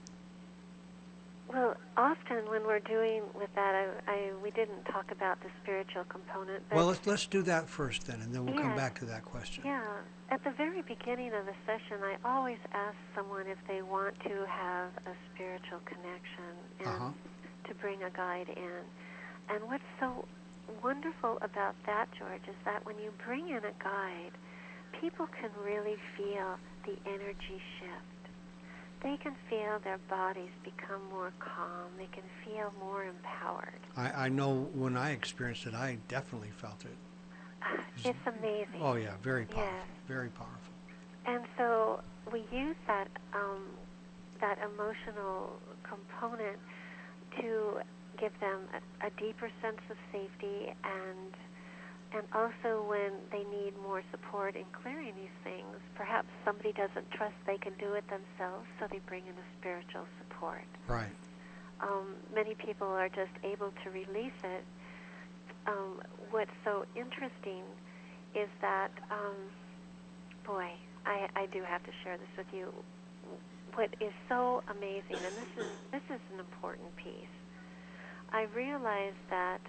S2: Well, often when we're doing with that, we didn't talk about the spiritual component. But
S1: Well, let's do that first then, and then we'll come
S2: yes,
S1: back to that question.
S2: yeah. At the very beginning of the session, I always ask someone if they want to have a spiritual connection and to bring a guide in. And what's so wonderful about that, George, is that when you bring in a guide, people can really feel the energy shift. They can feel their bodies become more calm. They can feel more empowered.
S1: I know when I experienced it, I definitely felt it.
S2: It's amazing.
S1: Oh yeah, very powerful,
S2: Yes.
S1: very powerful.
S2: And so we use that that emotional component to give them a deeper sense of safety, and also when they need more support in clearing these things, perhaps somebody doesn't trust they can do it themselves, so they bring in a spiritual support.
S1: Right.
S2: Many people are just able to release it. What's so interesting is that, boy, I do have to share this with you. What is so amazing, and this is an important piece, I realized that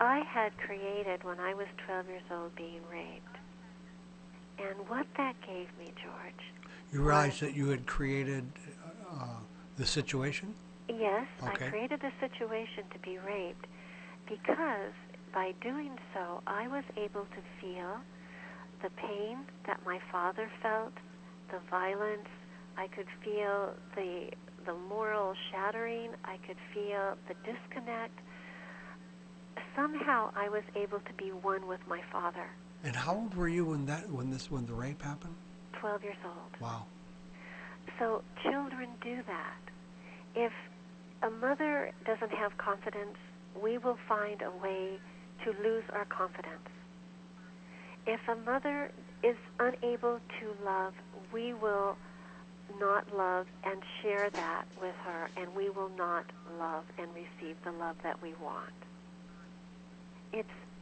S2: I had created, when I was 12 years old, being raped. And what that gave me, George.
S1: You realized that you had created the situation?
S2: Yes,
S1: Okay.
S2: I created the situation to be raped because by doing so, I was able to feel the pain that my father felt, the violence. I could feel the moral shattering. I could feel the disconnect. Somehow I was able to be one with my father.
S1: And how old were you when the rape happened?
S2: 12 years old.
S1: Wow.
S2: So children do that. If a mother doesn't have confidence, we will find a way to lose our confidence. If a mother is unable to love, we will not love and share that with her, and we will not love and receive the love that we want.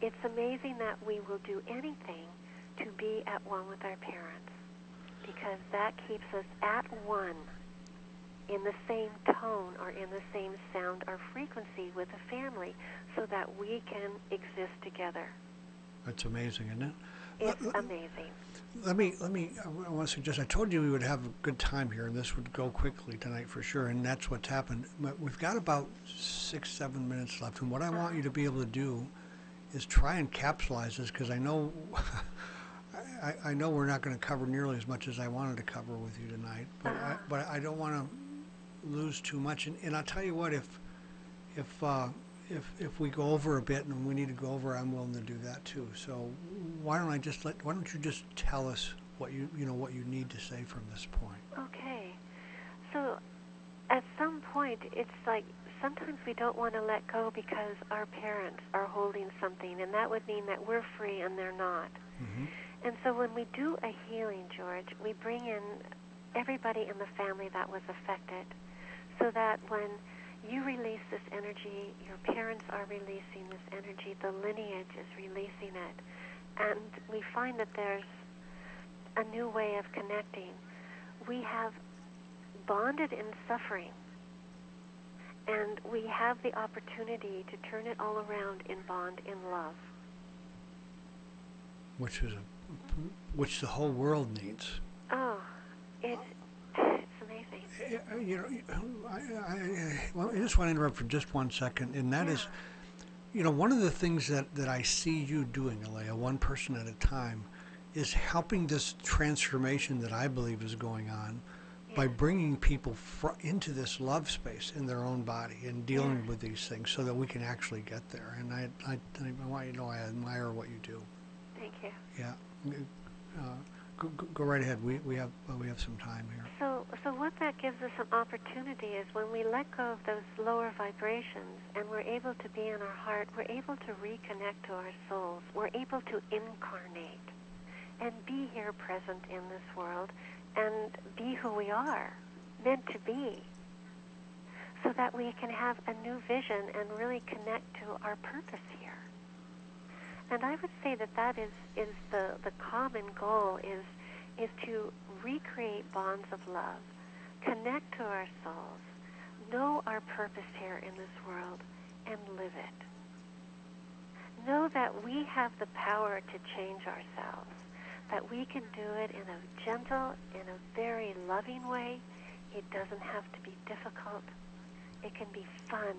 S2: It's amazing that we will do anything to be at one with our parents, because that keeps us at one in the same tone or in the same sound or frequency with the family, so that we can exist together.
S1: That's amazing, isn't it?
S2: It's amazing.
S1: I want to suggest, I told you we would have a good time here, and this would go quickly tonight for sure, and that's what's happened. But we've got about 6-7 minutes left, and what I want you to be able to do is try and capsulize this, because I know I know we're not going to cover nearly as much as I wanted to cover with you tonight, but I don't want to lose too much. And I'll tell you what, if we go over a bit and we need to go over, I'm willing to do that too. So why don't you just tell us what you need to say from this point?
S2: Okay. So at some point, it's like sometimes we don't want to let go because our parents are holding something, and that would mean that we're free and they're not.
S1: Mm-hmm.
S2: And so when we do a healing, George, we bring in everybody in the family that was affected, so that when you release this energy, your parents are releasing this energy, the lineage is releasing it, and we find that there's a new way of connecting. We have bonded in suffering, and we have the opportunity to turn it all around in bond in love.
S1: which the whole world needs.
S2: Oh, it's amazing.
S1: Well, I just want to interrupt for just 1 second, and that is, one of the things that I see you doing, Alaya, one person at a time, is helping this transformation that I believe is going on by bringing people into this love space in their own body and dealing with these things so that we can actually get there. And I want you to know I admire what you do.
S2: Thank you.
S1: Yeah. Go right ahead. We have some time here.
S2: So what that gives us an opportunity is when we let go of those lower vibrations and we're able to be in our heart, we're able to reconnect to our souls. We're able to incarnate and be here present in this world and be who we are, meant to be, so that we can have a new vision and really connect to our purpose here. And I would say that is the common goal is to recreate bonds of love, connect to our souls, know our purpose here in this world, and live it. Know that we have the power to change ourselves, that we can do it in a gentle, in a very loving way. It doesn't have to be difficult. It can be fun.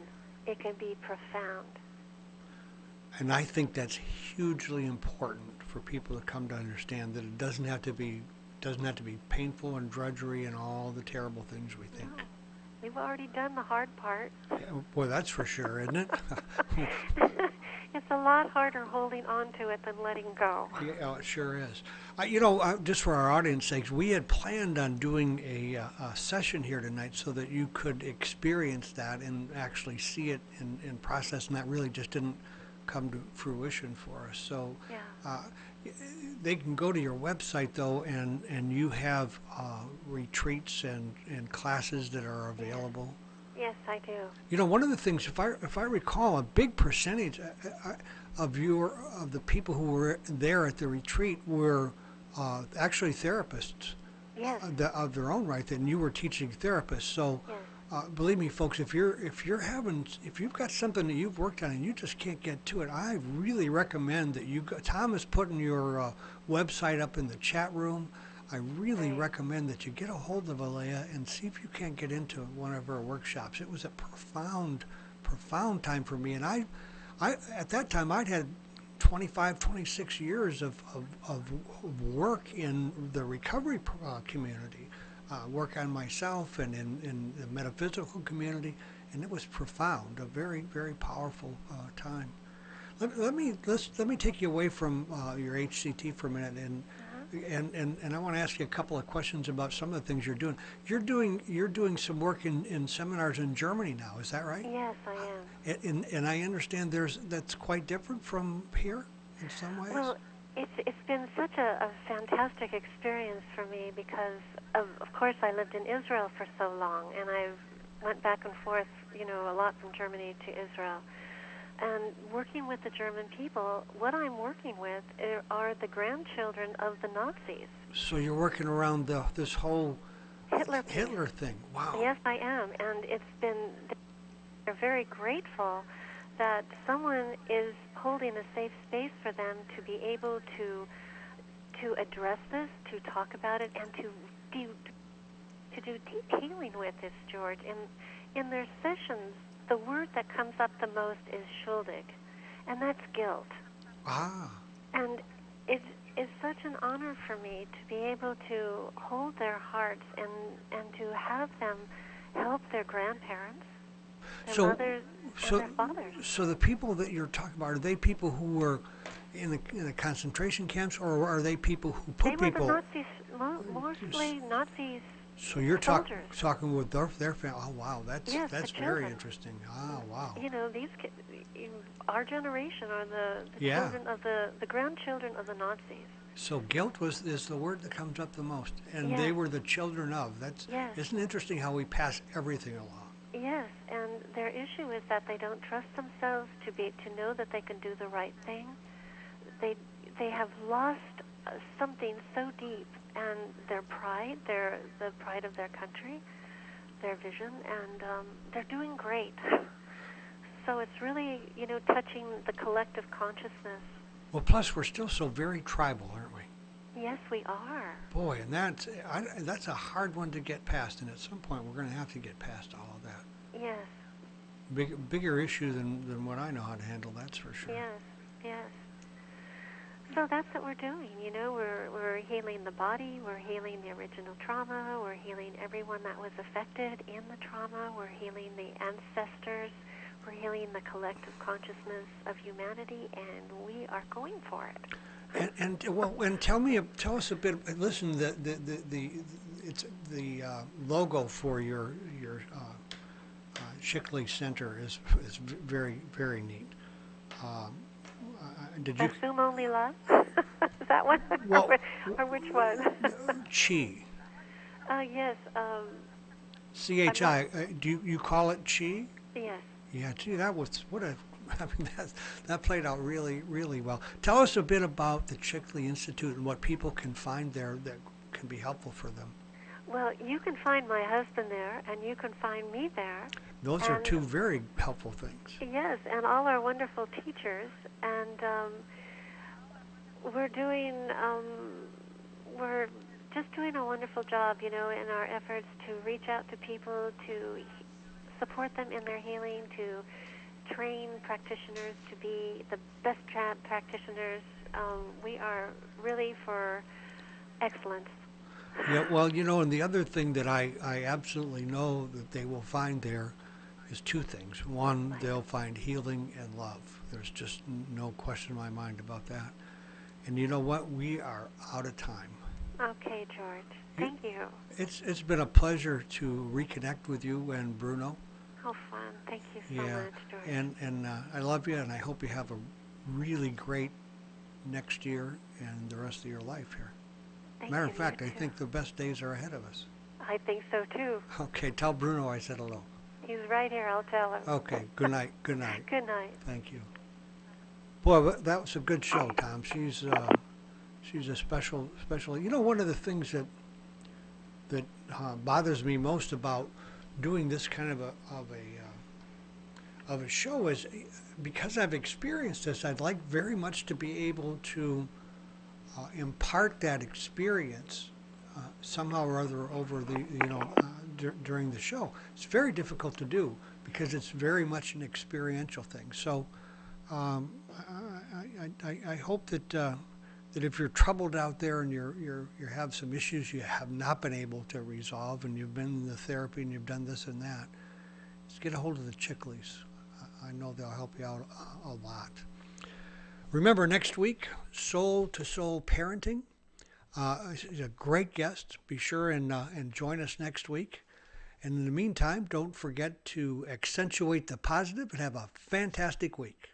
S2: It can be profound.
S1: And I think that's hugely important for people to come to understand that it doesn't have to be painful and drudgery and all the terrible things we think.
S2: No. We've already done the hard part.
S1: Yeah, boy, that's for sure, isn't it?
S2: It's a lot harder holding on to it than letting go.
S1: Yeah, it sure is. Just for our audience sakes, we had planned on doing a session here tonight so that you could experience that and actually see it in process, and that really just didn't come to fruition for us. So they can go to your website, though, and you have retreats and classes that are available.
S2: Yes, I do.
S1: One of the things, if I recall, a big percentage of the people who were there at the retreat were actually therapists.
S2: Yes.
S1: Of their own right, and you were teaching therapists. So, believe me, folks, if you've got something that you've worked on and you just can't get to it, I really recommend that you go. Tom is putting your website up in the chat room. I really recommend that you get a hold of Alaya and see if you can't get into one of her workshops. It was a profound time for me, and I at that time I'd had 25, 26 years of work in the recovery community, work on myself and in the metaphysical community, and it was profound, a very, very powerful time. Let me take you away from your HCT for a minute, and I want to ask you a couple of questions about some of the things you're doing. You're doing some work in seminars in Germany now, is that right?
S2: Yes, I am.
S1: And I understand that's quite different from here in some ways.
S2: Well, it's been such a fantastic experience for me because of course I lived in Israel for so long, and I went back and forth, a lot from Germany to Israel. And working with the German people, what I'm working with are the grandchildren of the Nazis.
S1: So you're working around this whole
S2: Hitler
S1: thing. Wow.
S2: Yes, I am. And they're very grateful that someone is holding a safe space for them to be able to address this, to talk about it, and to do deep healing with this, George. In their sessions, the word that comes up the most is schuldig, and that's guilt.
S1: Ah.
S2: And it is such an honor for me to be able to hold their hearts and to have them help their grandparents, their mothers, and their fathers.
S1: So the people that you're talking about, are they people who were in the concentration camps, or are they people who put people?
S2: They were the Nazis, mostly Nazis.
S1: So you're talking with their family. Oh wow, that's very interesting. Oh wow.
S2: These kids, our generation are the children of the grandchildren of the Nazis.
S1: So guilt is the word that comes up the most, and they were the children of. Isn't it interesting how we pass everything along?
S2: Yes, and their issue is that they don't trust themselves to know that they can do the right thing. They have lost something so deep, and their pride, the pride of their country, their vision, and they're doing great. So it's really, touching the collective consciousness
S1: Well, plus we're still so very tribal, aren't we?
S2: Yes, we are.
S1: Boy, and that's a hard one to get past. And at some point, we're going to have to get past all of that.
S2: Yes,
S1: Bigger issue than what I know how to handle. That's for sure.
S2: yes, yes. So that's what we're doing. You know, we're healing the body. We're healing the original trauma. We're healing everyone that was affected in the trauma. We're healing the ancestors. We're healing the collective consciousness of humanity, and we are going for it.
S1: And tell us a bit. Listen, it's the logo for your Chikly Center is very very neat. Did you
S2: Assume only love? Is that one?
S1: Well,
S2: or which one?
S1: Chi?
S2: Yes.
S1: CHI. Do you call it Chi?
S2: Yes.
S1: Yeah, gee, that was what a. I mean, that played out really, really well. Tell us a bit about the Chikly Institute and what people can find there that can be helpful for them.
S2: Well, you can find my husband there, and you can find me there.
S1: Those are two very helpful things.
S2: Yes, and all our wonderful teachers, and we're just doing a wonderful job, you know, in our efforts to reach out to people, to support them in their healing, to train practitioners to be the best practitioners. We are really for excellence.
S1: Yeah, well, you know, and the other thing that I absolutely know that they will find there is two things. One, they'll find healing and love. There's just no question in my mind about that. And you know what? We are out of time.
S2: Okay, George. Thank you.
S1: It's been a pleasure to reconnect with you and Bruno.
S2: How fun. Thank you so much, George.
S1: And I love you, and I hope you have a really great next year and the rest of your life here. Matter of fact, I think the best days are ahead of us.
S2: I think so, too.
S1: Okay, tell Bruno I said hello.
S2: He's right here. I'll tell him.
S1: Okay, good night. Good night.
S2: Good night.
S1: Thank you. Boy, that was a good show, Tom. She's a special. You know, one of the things that bothers me most about doing this kind of a show is because I've experienced this. I'd like very much to be able to impart that experience somehow or other over the during the show. It's very difficult to do because it's very much an experiential thing. So I hope that that if you're troubled out there and you have some issues you have not been able to resolve, and you've been in the therapy and you've done this and that, just get a hold of the Chiklys. I know they'll help you out a lot. Remember, next week, Soul to Soul Parenting. He's a great guest. Be sure and join us next week. And in the meantime, don't forget to accentuate the positive and have a fantastic week.